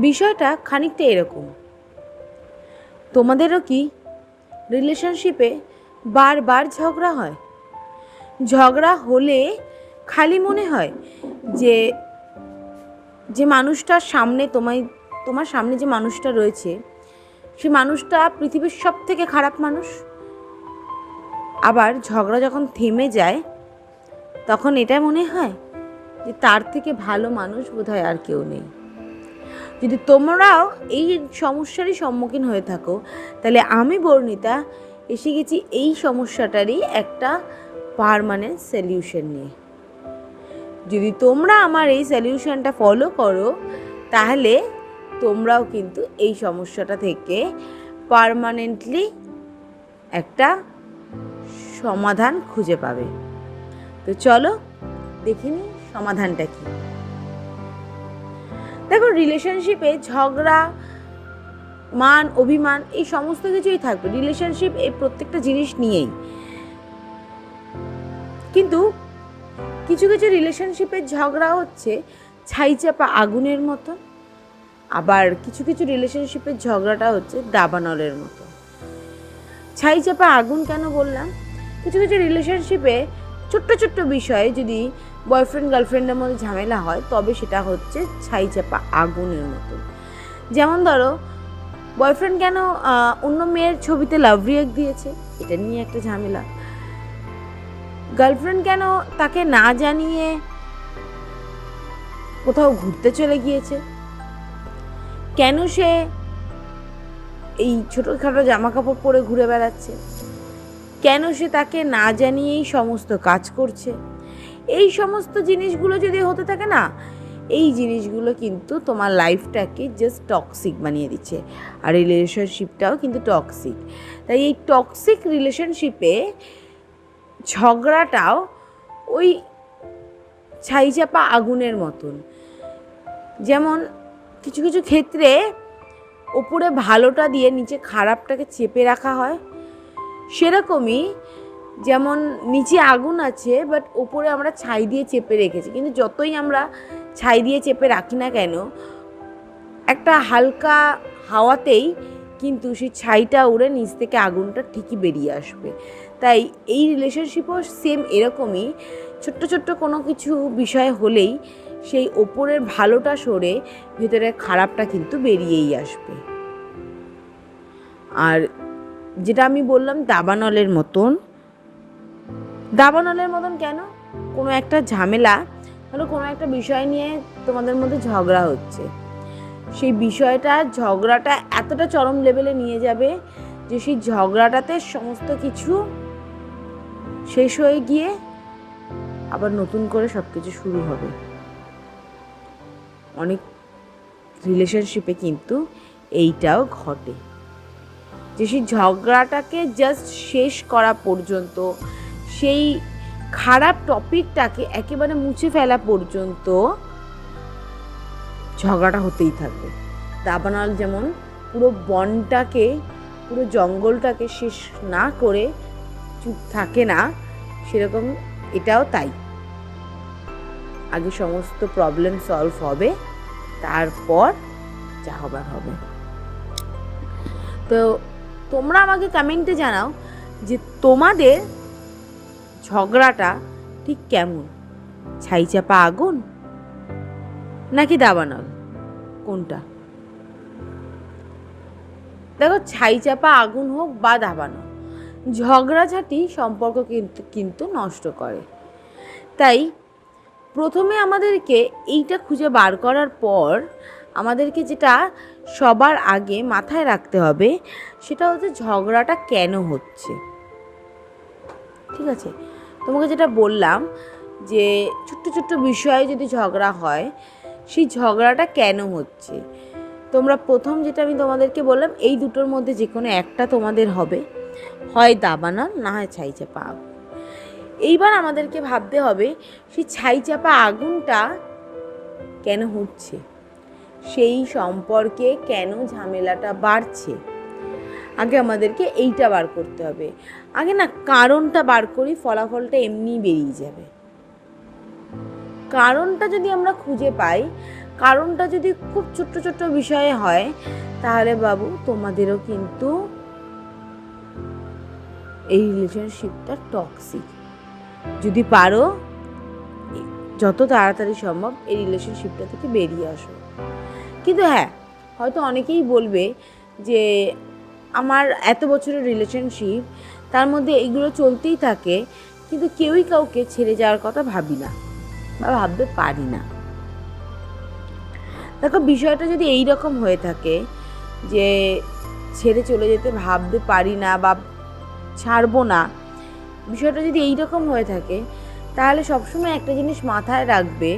বিষয়টা খানিকটা এরকম, তোমাদেরও কি রিলেশনশিপে বারবার ঝগড়া হয়? ঝগড়া হলে খালি মনে হয় যে যে মানুষটার সামনে তোমার সামনে যে মানুষটা রয়েছে সে মানুষটা পৃথিবীর সব থেকে খারাপ মানুষ? আবার ঝগড়া যখন থেমে যায় তখন এটা মনে হয় যে তার থেকে ভালো মানুষ বোধহয় আর কেউ নেই। যদি তোমরাও এই সমস্যারই সম্মুখীন হয়ে থাকো তাহলে আমি বর্ণিতা এসে গেছি এই সমস্যাটারই একটা পার্মানেন্ট সলিউশন নিয়ে। যদি তোমরা আমার এই সলিউশনটা ফলো করো তাহলে তোমরাও কিন্তু এই সমস্যাটা থেকে পার্মানেন্টলি একটা সমাধান খুঁজে পাবে। তো চলো দেখে নিই সমাধানটা কি। দেখো, রিলেশনশিপে ঝগড়া, মান অভিমান এই সমস্ত কিছুই থাকবে। রিলেশনশিপ এই প্রত্যেকটা জিনিস নিয়েই, কিন্তু কিছু কিছু রিলেশনশিপের ঝগড়া হচ্ছে ছাইচাপা আগুনের মতো, আবার কিছু কিছু রিলেশনশিপের ঝগড়াটা হচ্ছে দাবানলের মতো। ছাইচাপা আগুন কেন বললাম? কিছু কিছু রিলেশনশিপে ছোট্ট ছোট্ট বিষয়ে যদি বয়ফ্রেন্ড গার্লফ্রেন্ডের মধ্যে ঝামেলা হয় তবে সেটা হচ্ছে ছাইচাপা আগুনের মতো। যেমন ধরো, বয়ফ্রেন্ড কেন অন্য মেয়ের ছবিতে লাভ রিঅ্যাক্ট দিয়েছে, এটা নিয়ে একটা ঝামেলা। গার্লফ্রেন্ড কেন তাকে না জানিয়ে কোথাও ঘুরতে চলে গিয়েছে, কেন সে এই ছোটোখাটো জামা কাপড় পরে ঘুরে বেড়াচ্ছে, কেন সে তাকে না জানিয়েই সমস্ত কাজ করছে, এই সমস্ত জিনিসগুলো যদি হতে থাকে না, এই জিনিসগুলো কিন্তু তোমার লাইফটাকে জাস্ট টক্সিক বানিয়ে দিচ্ছে। আর রিলেশনশিপটাও কিন্তু টক্সিক। তাই এই টক্সিক রিলেশনশিপে ঝগড়াটাও ওই ছাইচাপা আগুনের মতন। যেমন কিছু কিছু ক্ষেত্রে ওপরে ভালোটা দিয়ে নিচে খারাপটাকে চেপে রাখা হয়, সেরকমই যেমন নিচে আগুন আছে বাট ওপরে আমরা ছাই দিয়ে চেপে রেখেছি, কিন্তু যতই আমরা ছাই দিয়ে চেপে রাখি না কেন একটা হালকা হাওয়াতেই কিন্তু সেই ছাইটা উড়ে নিচ থেকে আগুনটা ঠিকই বেরিয়ে আসবে। তাই এই রিলেশনশিপও সেম এরকমই, ছোট্ট ছোট্ট কোনো কিছু বিষয় হলেই সেই ওপরের ভালোটা সরে ভেতরের খারাপটা কিন্তু বেরিয়েই আসবে। আর যেটা আমি বললাম দাবানলের মতন, দাবানলের মতন কেন? কোনো একটা ঝামেলা হলো, কোনো একটা বিষয় নিয়ে তোমাদের মধ্যে ঝগড়া হচ্ছে, সেই বিষয়টা ঝগড়াটা এতটা চরম লেভেলে নিয়ে যাবে যে সেই ঝগড়াটাতে সমস্ত কিছু শেষ হয়ে গিয়ে আবার নতুন করে সব কিছু শুরু হবে। অনেক রিলেশনশিপে কিন্তু এইটাও ঘটে যে সেই ঝগড়াটাকে জাস্ট শেষ করা পর্যন্ত, সেই খারাপ টপিকটাকে একেবারে মুছে ফেলা পর্যন্ত ঝগড়াটা হতেই থাকবে। দাবানল যেমন পুরো বনটাকে, পুরো জঙ্গলটাকে শেষ না করে চুপ থাকে না, সেরকম এটাও তাই। আগে সমস্ত প্রবলেম সলভ হবে, তারপর যা হবার হবে। তো তোমরা আমাকে কমেন্টে জানাও যে তোমাদের ঝগড়াটা ঠিক কেমন, ছাইচাপা আগুন নাকি দাবানল, কোনটা? দেখো, ছাইচাপা আগুন হোক বা দাবানল, ঝগড়াঝাটি সম্পর্ক কিন্তু নষ্ট করে। তাই প্রথমে আমাদেরকে এইটা খুঁজে বার করার পর আমাদেরকে যেটা সবার আগে মাথায় রাখতে হবে সেটা হচ্ছে ঝগড়াটা কেন হচ্ছে। ঠিক আছে, তোমাকে যেটা বললাম যে ছোট্ট ছোট্ট বিষয়ে যদি ঝগড়া হয়, সেই ঝগড়াটা কেন হচ্ছে। তোমরা প্রথম যেটা আমি তোমাদেরকে বললাম, এই দুটোর মধ্যে যে কোনো একটা তোমাদের হবে, হয় দাবানল না হয় ছাইচাপা আগুন। এইবার আমাদেরকে ভাবতে হবে সেই ছাইচাপা আগুনটা কেন হচ্ছে, সেই সম্পর্কে কেন ঝামেলাটা বাড়ছে। আগে আমাদেরকে এইটা বার করতে হবে। আগে না কারণটা বার করি, ফলাফলটা এমনিই বেরিয়ে যাবে। কারণটা যদি আমরা খুঁজে পাই, কারণটা যদি খুব ছোট্ট ছোট্ট বিষয়ে হয় তাহলে বাবু তোমাদেরও কিন্তু এই রিলেশনশিপটা টক্সিক। যদি পারো যত তাড়াতাড়ি সম্ভব এই রিলেশনশিপটা থেকে বেরিয়ে আসো। কিন্তু হ্যাঁ, হয়তো অনেকেই বলবে যে আমার এত বছরের রিলেশনশিপ, তার মধ্যে এগুলো চলতেই থাকে, কিন্তু কেউই কাউকে ছেড়ে যাওয়ার কথা ভাবি না বা ভাবতে পারি না। দেখো, বিষয়টা যদি এই রকম হয়ে থাকে যে ছেড়ে চলে যেতে ভাবতে পারি না বা ছাড়বো না, বিষয়টা যদি এই রকম হয়ে থাকে তাহলে সবসময় একটা জিনিস মাথায় রাখবে,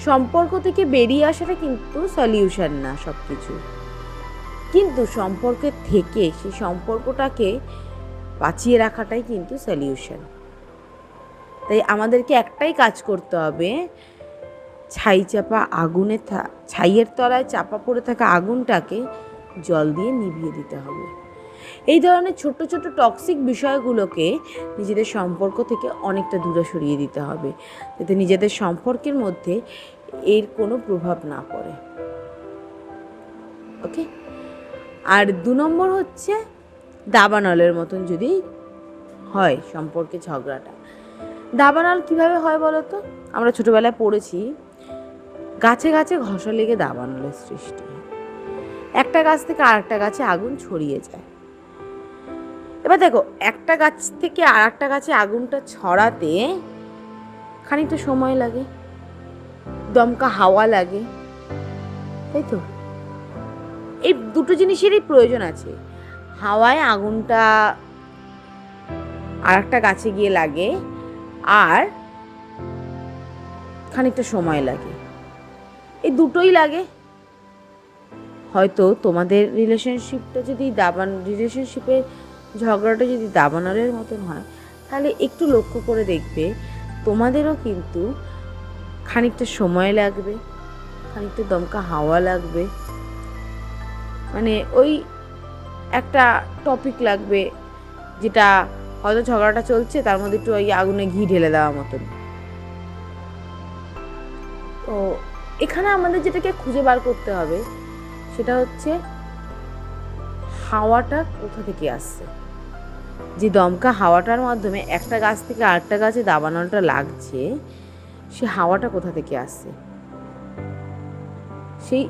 সম্পর্ক থেকে বেরিয়ে আসাটা কিন্তু সলিউশন না সব কিছু, কিন্তু সম্পর্কে থেকে সেই সম্পর্কটাকে বাঁচিয়ে রাখাটাই কিন্তু সলিউশন। তাই আমাদেরকে একটাই কাজ করতে হবে, ছাইয়ের তলায় চাপা পড়ে থাকা আগুনটাকে জল দিয়ে নিভিয়ে দিতে হবে। এই ধরনের ছোট ছোট টক্সিক বিষয়গুলোকে নিজেদের সম্পর্ক থেকে অনেকটা দূরে সরিয়ে দিতে হবে, যাতে নিজেদের সম্পর্কের মধ্যে এর কোনো প্রভাব না পড়ে। ওকে। আর 2 নম্বর হচ্ছে, দাবানলের মতন যদি হয় সম্পর্কে ঝগড়াটা। দাবানল কিভাবে হয় বলো তো? আমরা ছোটবেলায় পড়েছি, গাছে গাছে ঘষা লেগে দাবানলের সৃষ্টি হয়। একটা গাছ থেকে আরেকটা গাছে আগুন ছড়িয়ে যায়। এবার দেখো, একটা গাছ থেকে আর একটা গাছে আগুনটা ছড়াতে খানিকটা সময় লাগে, দমকা হাওয়া লাগে, তাই তো? এই দুটো জিনিসেরই প্রয়োজন আছে। হাওয়ায় আগুনটা আর একটা গাছে গিয়ে লাগে, আর খানিকটা সময় লাগে, এই দুটোই লাগে। হয়তো তোমাদের রিলেশনশিপের ঝগড়াটা যদি দাবানলের মতন হয়, তাহলে একটু লক্ষ্য করে দেখবে তোমাদেরও কিন্তু খানিকটা সময় লাগবে, খানিকটা দমকা হাওয়া লাগবে, মানে ওই একটা টপিক লাগবে যেটা হয়তো ঝগড়াটা চলছে, তার মধ্যে একটু ওই আগুনে ঘি ঢেলে দেওয়ার মতন। তো এখানে আমাদের যেটাকে খুঁজে বার করতে হবে সেটা হচ্ছে হাওয়াটা কোথা থেকে আসছে। যে দমকা হাওয়াটার মাধ্যমে একটা গাছ থেকে আরেকটা গাছে দাবানলটা লাগছে, সে হাওয়াটা কোথা থেকে আসছে, সেই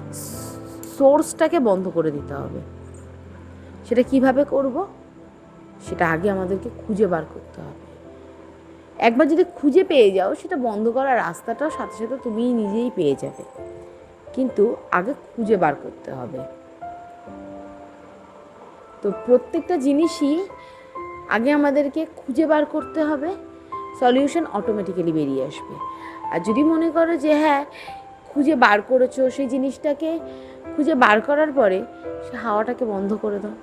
সোর্সটাকে বন্ধ করে দিতে হবে। সেটা কিভাবে করব, সেটা আগে আমাদেরকে খুঁজে বার করতে হবে। একবার যদি খুঁজে পেয়ে যাও, সেটা বন্ধ করার রাস্তাটাও সাথে সাথে তুমি নিজেই পেয়ে যাবে, কিন্তু আগে খুঁজে বার করতে হবে। তো প্রত্যেকটা জিনিসই আগে আমাদেরকে খুঁজে বার করতে হবে, সলিউশন অটোমেটিক্যালি বেরিয়ে আসবে। আর যদি মনে করো যে হ্যাঁ খুঁজে বার করেছো, সেই জিনিসটাকে খুঁজে বার করার পরে সে হাওয়াটাকে বন্ধ করে দাও,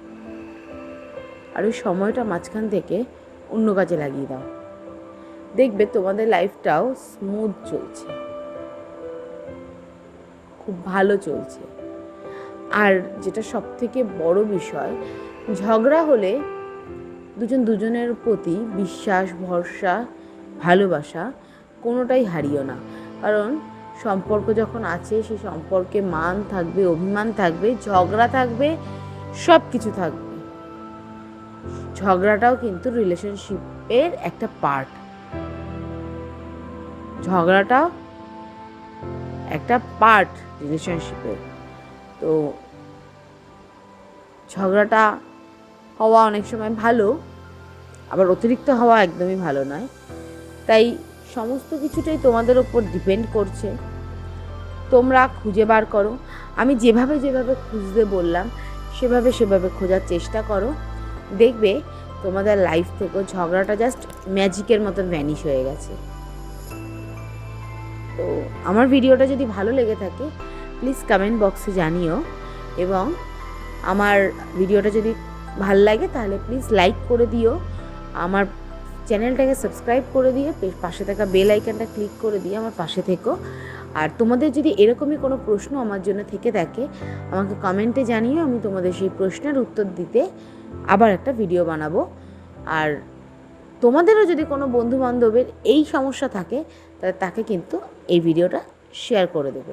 আর ওই সময়টা মাঝখান থেকে অন্য কাজে লাগিয়ে দাও। দেখবে তোমাদের লাইফটাও স্মুথ চলছে, খুব ভালো চলছে। আর যেটা সব থেকে বড় বিষয়, ঝগড়া হলে দুজনের প্রতি বিশ্বাস, ভরসা, ভালোবাসা কোনোটাই হারিও না। কারণ সম্পর্ক যখন আছে, সেই সম্পর্কে মান থাকবে, অভিমান থাকবে, ঝগড়া থাকবে, সব কিছু থাকবে। ঝগড়াটাও কিন্তু রিলেশনশিপের একটা পার্ট, ঝগড়াটাও একটা পার্ট রিলেশনশিপের। তো ঝগড়াটা হওয়া অনেক সময় ভালো, আবার অতিরিক্ত হওয়া একদমই ভালো নয়। তাই সমস্ত কিছুটাই তোমাদের ওপর ডিপেন্ড করছে, তোমরা খুঁজে বার করো। আমি যেভাবে খুঁজতে বললাম সেভাবে খোঁজার চেষ্টা করো, দেখবে তোমাদের লাইফ থেকে ঝগড়াটা জাস্ট ম্যাজিকের মতন ভ্যানিশ হয়ে গেছে। তো আমার ভিডিওটা যদি ভালো লেগে থাকে প্লিজ কমেন্ট বক্সে জানিও, এবং আমার ভিডিওটা যদি ভালো লাগে তাহলে প্লিজ লাইক করে দিও, আমার চ্যানেলটাকে সাবস্ক্রাইব করে দিয়ে পাশে থাকা বেল আইকনটা ক্লিক করে দিয়ে আমার পাশে থেকো। আর তোমাদের যদি এরকমই কোনো প্রশ্ন আমার জন্য থেকে থাকে আমাকে কমেন্টে জানিও, আমি তোমাদের সেই প্রশ্নের উত্তর দিতে আবার একটা ভিডিও বানাবো। আর তোমাদেরও যদি কোনো বন্ধুবান্ধবের এই সমস্যা থাকে তাহলে তাকে কিন্তু এই ভিডিওটা শেয়ার করে দেবে।